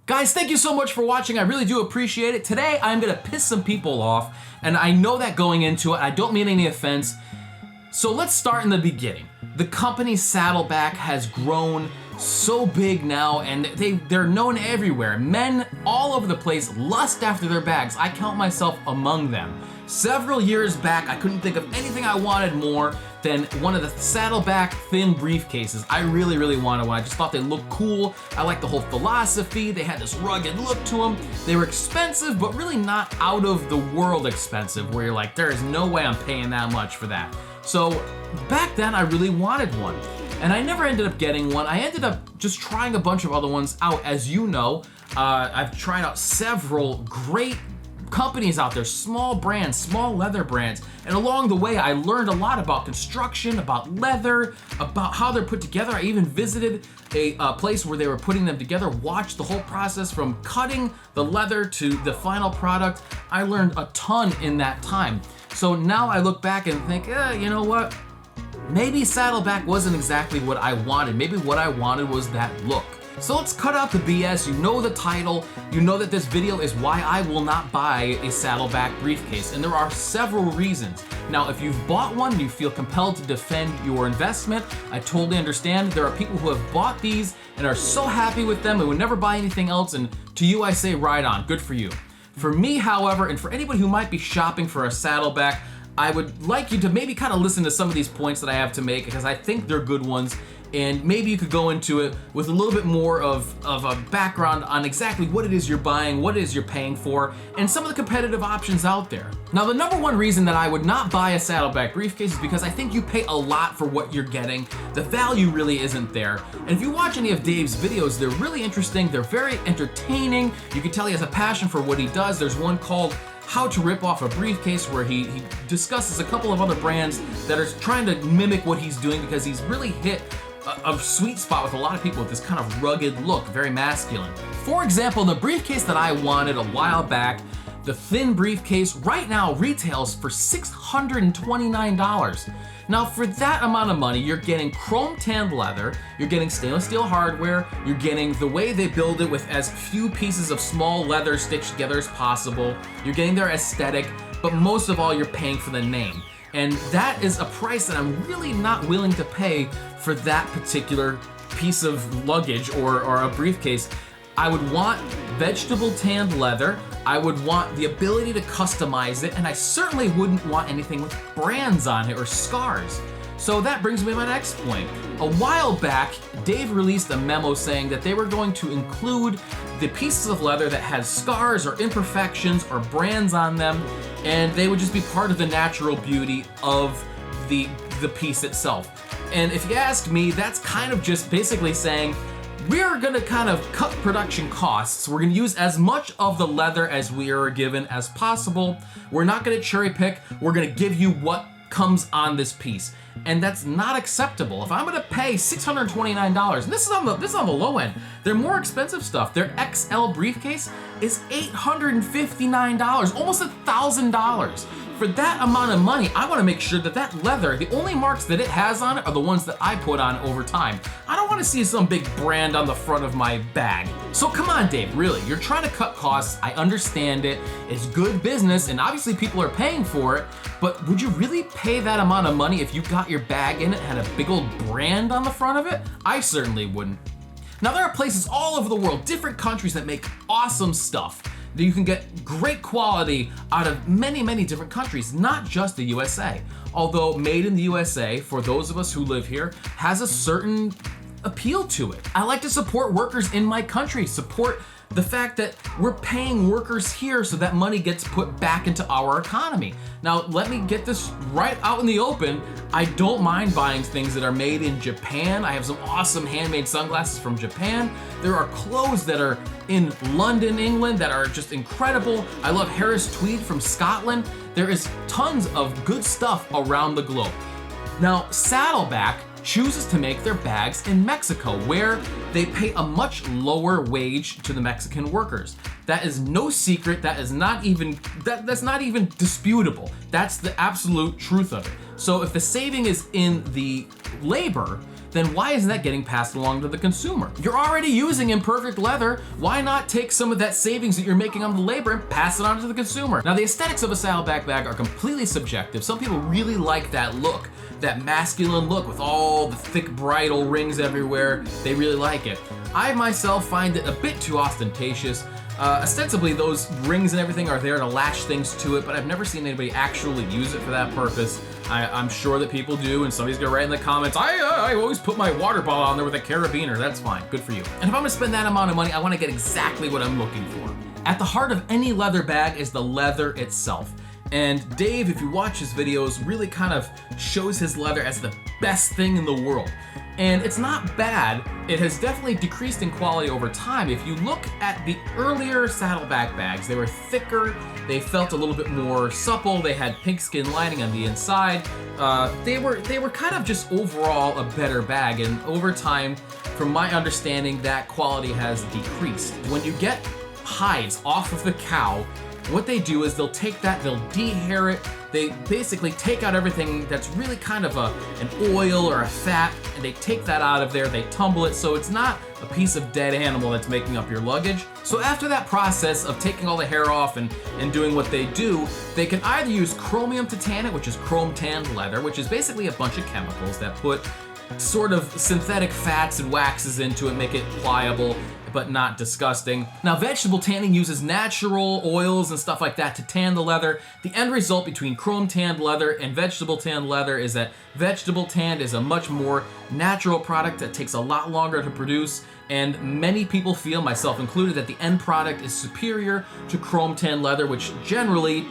Guys, thank you so much for watching. I really do appreciate it. Today, I'm gonna piss some people off, and I know that going into it. I don't mean any offense. So let's start in the beginning. The company Saddleback has grown so big now, and they're known everywhere. Men all over the place lust after their bags. I count myself among them. Several years back, I couldn't think of anything I wanted more than one of the Saddleback thin briefcases. I really, really wanted one. I just thought they looked cool. I liked the whole philosophy. They had this rugged look to them. They were expensive, but really not out of the world expensive, where you're like, there is no way I'm paying that much for that. So back then, I really wanted one. And I never ended up getting one. I ended up just trying a bunch of other ones out. As you know, I've tried out several great companies out there, small brands, small leather brands. And along the way, I learned a lot about construction, about leather, about how they're put together. I even visited a place where they were putting them together, watched the whole process from cutting the leather to the final product. I learned a ton in that time. So now I look back and think, you know what? Maybe Saddleback wasn't exactly what I wanted. Maybe what I wanted was that look. So let's cut out the BS. You know the title. You know that this video is why I will not buy a Saddleback briefcase. And there are several reasons. Now, if you've bought one and you feel compelled to defend your investment, I totally understand. There are people who have bought these and are so happy with them and would never buy anything else. And to you, I say, right on, good for you. For me, however, and for anybody who might be shopping for a Saddleback, I would like you to maybe kind of listen to some of these points that I have to make, because I think they're good ones, and maybe you could go into it with a little bit more of a background on exactly what it is you're buying, what it is you're paying for, and some of the competitive options out there. Now, the number one reason that I would not buy a Saddleback briefcase is because I think you pay a lot for what you're getting. The value really isn't there. And if you watch any of Dave's videos, they're really interesting, they're very entertaining. You can tell he has a passion for what he does. There's one called How to Rip Off a Briefcase, where he discusses a couple of other brands that are trying to mimic what he's doing, because he's really hit a sweet spot with a lot of people with this kind of rugged look, very masculine. For example, the briefcase that I wanted a while back, the thin briefcase, right now retails for $629. Now, for that amount of money, you're getting chrome tanned leather, you're getting stainless steel hardware, you're getting the way they build it with as few pieces of small leather stitched together as possible, you're getting their aesthetic, but most of all, you're paying for the name. And that is a price that I'm really not willing to pay for that particular piece of luggage or a briefcase. I would want vegetable tanned leather, I would want the ability to customize it, and I certainly wouldn't want anything with brands on it or scars. So that brings me to my next point. A while back, Dave released a memo saying that they were going to include the pieces of leather that had scars or imperfections or brands on them, and they would just be part of the natural beauty of the piece itself. And if you ask me, that's kind of just basically saying, we're gonna kind of cut production costs. We're gonna use as much of the leather as we are given as possible. We're not gonna cherry pick. We're gonna give you what comes on this piece. And that's not acceptable. If I'm gonna pay $629, and this is on the low end, their more expensive stuff, their XL briefcase is $859, almost $1,000. For that amount of money, I wanna make sure that that leather, the only marks that it has on it are the ones that I put on over time. I don't wanna see some big brand on the front of my bag. So come on, Dave, really, you're trying to cut costs. I understand it. It's good business, and obviously people are paying for it, but would you really pay that amount of money if you got your bag in it had a big old brand on the front of it? I certainly wouldn't. Now, there are places all over the world, different countries, that make awesome stuff. You can get great quality out of many, many different countries, not just the USA. Although made in the USA, for those of us who live here, has a certain appeal to it. I like to support workers in my country, support the fact that we're paying workers here so that money gets put back into our economy. Now, let me get this right out in the open. I don't mind buying things that are made in Japan. I have some awesome handmade sunglasses from Japan. There are clothes that are in London, England, that are just incredible. I love Harris tweed from Scotland. There is tons of good stuff around the globe. Now, Saddleback chooses to make their bags in Mexico, where they pay a much lower wage to the Mexican workers. That is no secret. That is not even that's not even disputable. That's the absolute truth of it. So if the saving is in the labor, then why isn't that getting passed along to the consumer? You're already using imperfect leather. Why not take some of that savings that you're making on the labor and pass it on to the consumer? Now, the aesthetics of a Saddleback bag are completely subjective. Some people really like that look, that masculine look with all the thick bridle rings everywhere. They really like it. I myself find it a bit too ostentatious. Ostensibly, those rings and everything are there to lash things to it, but I've never seen anybody actually use it for that purpose. I'm sure that people do, and somebody's gonna write in the comments, I always put my water bottle on there with a carabiner. That's fine, good for you. And if I'm gonna spend that amount of money, I wanna get exactly what I'm looking for. At the heart of any leather bag is the leather itself. And Dave, if you watch his videos, really kind of shows his leather as the best thing in the world. And it's not bad. It has definitely decreased in quality over time. If you look at the earlier Saddleback bags, they were thicker, they felt a little bit more supple, they had pigskin lining on the inside. They were kind of just overall a better bag, and over time, from my understanding, that quality has decreased. When you get hides off of the cow, what they do is they'll take that, they'll dehair it, they basically take out everything that's really kind of an oil or a fat, and they take that out of there, they tumble it so it's not a piece of dead animal that's making up your luggage. So after that process of taking all the hair off and doing what they do, they can either use chromium to tan it, which is chrome tanned leather, which is basically a bunch of chemicals that put sort of synthetic fats and waxes into it, make it pliable, but not disgusting. Now, vegetable tanning uses natural oils and stuff like that to tan the leather. The end result between chrome tanned leather and vegetable tanned leather is that vegetable tanned is a much more natural product that takes a lot longer to produce, and many people feel, myself included, that the end product is superior to chrome tanned leather, which generally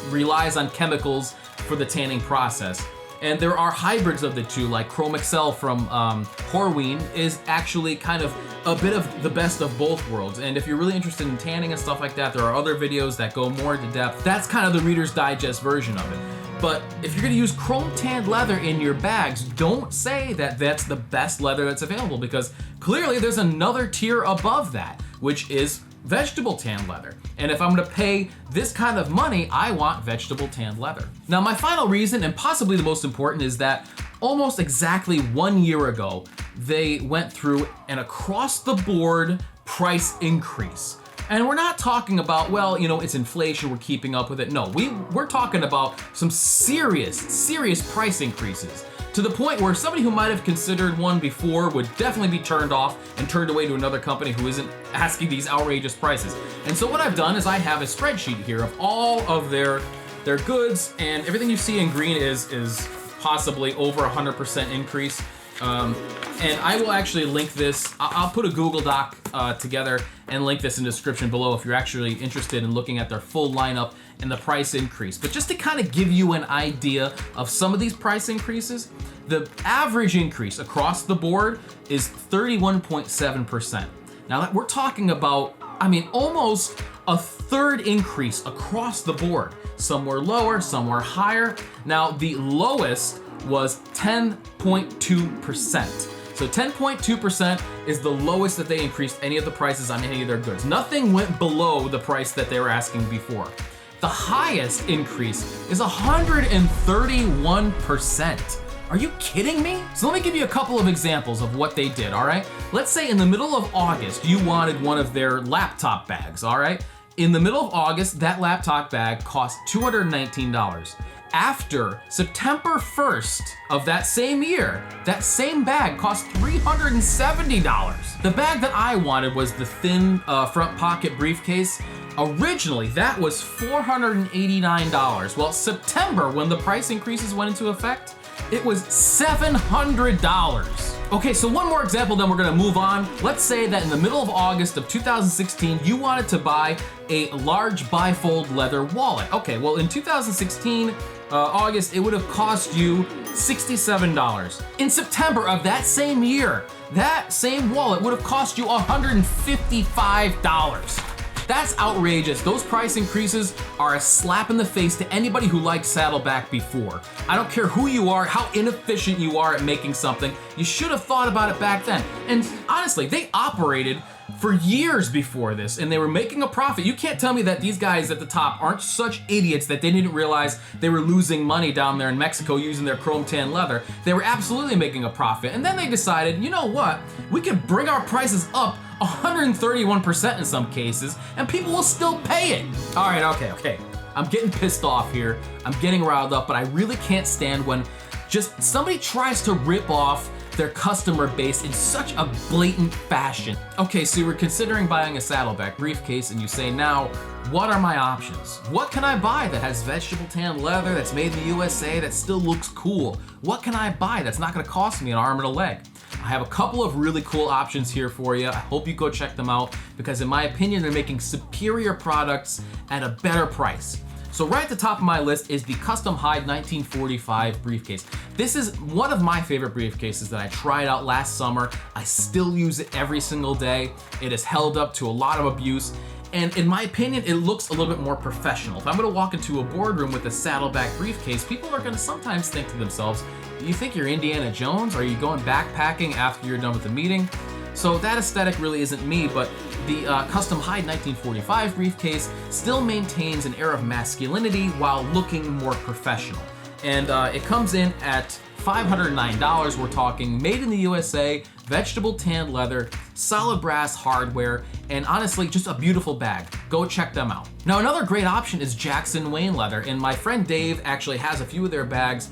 relies on chemicals for the tanning process. And there are hybrids of the two, like Chrome Excel from Horween is actually kind of a bit of the best of both worlds. And if you're really interested in tanning and stuff like that, there are other videos that go more into depth. That's kind of the Reader's Digest version of it. But if you're gonna use chrome tanned leather in your bags, don't say that that's the best leather that's available, because clearly there's another tier above that, which is vegetable tanned leather. And if I'm gonna pay this kind of money, I want vegetable tanned leather. Now, my final reason, and possibly the most important, is that almost exactly 1 year ago, they went through an across-the-board price increase. And we're not talking about, well, you know, it's inflation, we're keeping up with it. No, we're talking about some serious price increases, to the point where somebody who might have considered one before would definitely be turned off and turned away to another company who isn't asking these outrageous prices. And so what I've done is I have a spreadsheet here of all of their goods, and everything you see in green is possibly over 100% increase. And I will actually link this. I'll put a Google Doc together and link this in the description below if you're actually interested in looking at their full lineup and the price increase. But just to kind of give you an idea of some of these price increases, the average increase across the board is 31.7%. Now we're talking about, I mean, almost a third increase across the board. Some were lower, some were higher. Now the lowest was 10.2%. So 10.2% is the lowest that they increased any of the prices on any of their goods. Nothing went below the price that they were asking before. The highest increase is 131%. Are you kidding me? So let me give you a couple of examples of what they did, all right? Let's say in the middle of August, you wanted one of their laptop bags, all right? In the middle of August, that laptop bag cost $219. After September 1st of that same year, that same bag cost $370. The bag that I wanted was the thin front pocket briefcase. Originally, that was $489. Well, September, when the price increases went into effect, it was $700. Okay, so one more example, then we're gonna move on. Let's say that in the middle of August of 2016, you wanted to buy a large bifold leather wallet. Okay, well in 2016, August, it would have cost you $67. In September of that same year, that same wallet would have cost you $155. That's outrageous. Those price increases are a slap in the face to anybody who liked Saddleback before. I don't care who you are, how inefficient you are at making something, you should have thought about it back then. And honestly, they operated for years before this, and they were making a profit. You can't tell me that these guys at the top aren't such idiots that they didn't realize they were losing money down there in Mexico using their chrome tan leather. They were absolutely making a profit, and then they decided, you know what, we can bring our prices up 131% in some cases, and people will still pay it. All right, okay. I'm getting pissed off here. I'm getting riled up, but I really can't stand when just somebody tries to rip off their customer base in such a blatant fashion. Okay, so you were considering buying a Saddleback briefcase and you say, now, what are my options? What can I buy that has vegetable tan leather, that's made in the USA, that still looks cool? What can I buy that's not gonna cost me an arm and a leg? I have a couple of really cool options here for you. I hope you go check them out because in my opinion, they're making superior products at a better price. So right at the top of my list is the Custom Hide 1945 briefcase. This is one of my favorite briefcases that I tried out last summer. I still use it every single day. It has held up to a lot of abuse. And in my opinion, it looks a little bit more professional. If I'm gonna walk into a boardroom with a Saddleback briefcase, people are gonna sometimes think to themselves, you think you're Indiana Jones? Are you going backpacking after you're done with the meeting? So that aesthetic really isn't me, but the Custom Hide 1945 briefcase still maintains an air of masculinity while looking more professional. And it comes in at $509. We're talking made in the USA, vegetable tanned leather, solid brass hardware, and honestly, just a beautiful bag. Go check them out. Now, another great option is Jackson Wayne Leather, and my friend Dave actually has a few of their bags.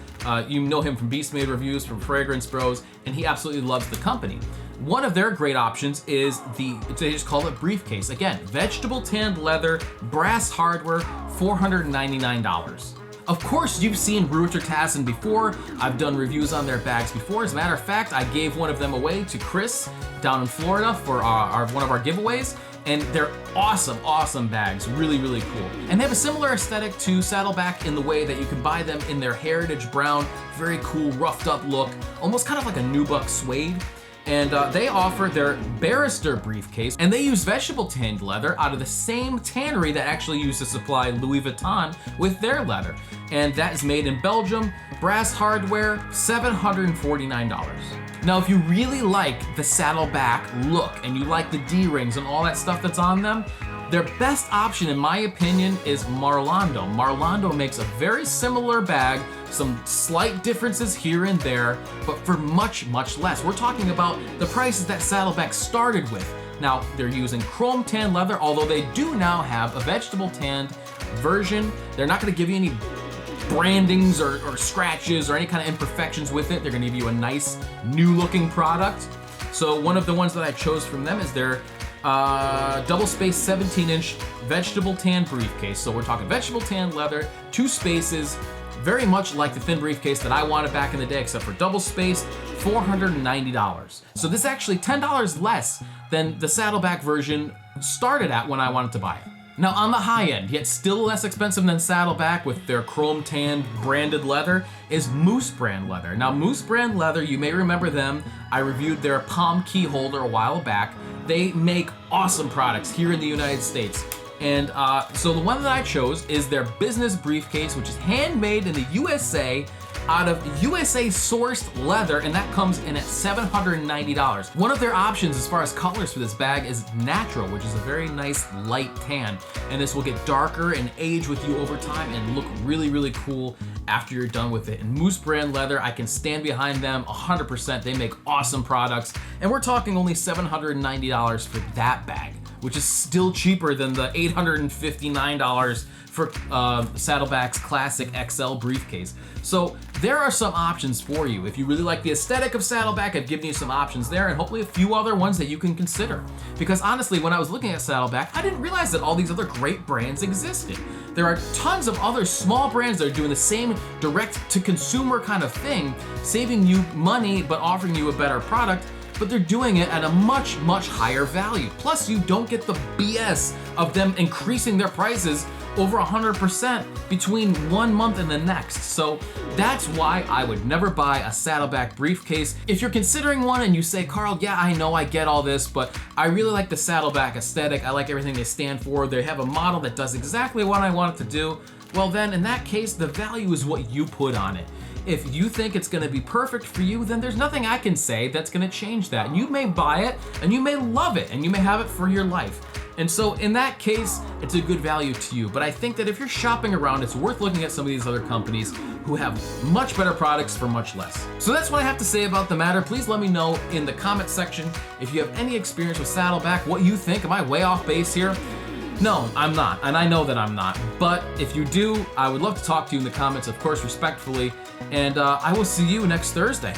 You know him from Beast Made Reviews, from Fragrance Bros, and he absolutely loves the company. One of their great options is they just call it briefcase. Again, vegetable tanned leather, brass hardware, $499. Of course, you've seen Ruitertassen before. I've done reviews on their bags before. As a matter of fact, I gave one of them away to Chris down in Florida for one of our giveaways. And they're awesome bags, really cool. And they have a similar aesthetic to Saddleback in the way that you can buy them in their heritage brown, very cool, roughed up look, almost kind of like a nubuck suede. And they offer their Barrister briefcase, and they use vegetable tanned leather out of the same tannery that actually used to supply Louis Vuitton with their leather. And that is made in Belgium, brass hardware, $749. Now, if you really like the Saddleback look and you like the D-rings and all that stuff that's on them, their best option, in my opinion, is Marlando. Marlando makes a very similar bag, some slight differences here and there, but for much less. We're talking about the prices that Saddleback started with. Now, they're using chrome tan leather, although they do now have a vegetable tanned version. They're not gonna give you any brandings or scratches or any kind of imperfections with it. They're gonna give you a nice, new looking product. So one of the ones that I chose from them is their double space 17-inch vegetable tan briefcase. So we're talking vegetable tan leather, 2 spaces, very much like the thin briefcase that I wanted back in the day, except for double spaced, $490. So this is actually $10 less than the Saddleback version started at when I wanted to buy it. Now on the high end, yet still less expensive than Saddleback with their chrome tan branded leather, is Moose brand leather. Now Moose brand leather, you may remember them. I reviewed their palm key holder a while back. They make awesome products here in the United States. And so the one that I chose is their business briefcase, which is handmade in the USA out of USA sourced leather, and that comes in at $790. One of their options as far as colors for this bag is natural, which is a very nice light tan. And this will get darker and age with you over time and look really cool after you're done with it. And Moose brand leather, I can stand behind them 100%. They make awesome products. And we're talking only $790 for that bag, which is still cheaper than the $859 for Saddleback's classic XL briefcase. So there are some options for you. If you really like the aesthetic of Saddleback, I've given you some options there and hopefully a few other ones that you can consider. Because honestly, when I was looking at Saddleback, I didn't realize that all these other great brands existed. There are tons of other small brands that are doing the same direct-to-consumer kind of thing, saving you money but offering you a better product, but they're doing it at a much higher value. Plus, you don't get the BS of them increasing their prices over 100% between one month and the next. So that's why I would never buy a Saddleback briefcase. If you're considering one and you say, Carl, yeah, I know I get all this, but I really like the Saddleback aesthetic. I like everything they stand for. They have a model that does exactly what I want it to do. Well then, in that case, the value is what you put on it. If you think it's gonna be perfect for you, then there's nothing I can say that's gonna change that. You may buy it, and you may love it, and you may have it for your life. And so in that case, it's a good value to you. But I think that if you're shopping around, it's worth looking at some of these other companies who have much better products for much less. So that's what I have to say about the matter. Please let me know in the comment section if you have any experience with Saddleback, what you think. Am I way off base here? No, I'm not, and I know that I'm not. But if you do, I would love to talk to you in the comments, of course, respectfully. And I will see you next Thursday.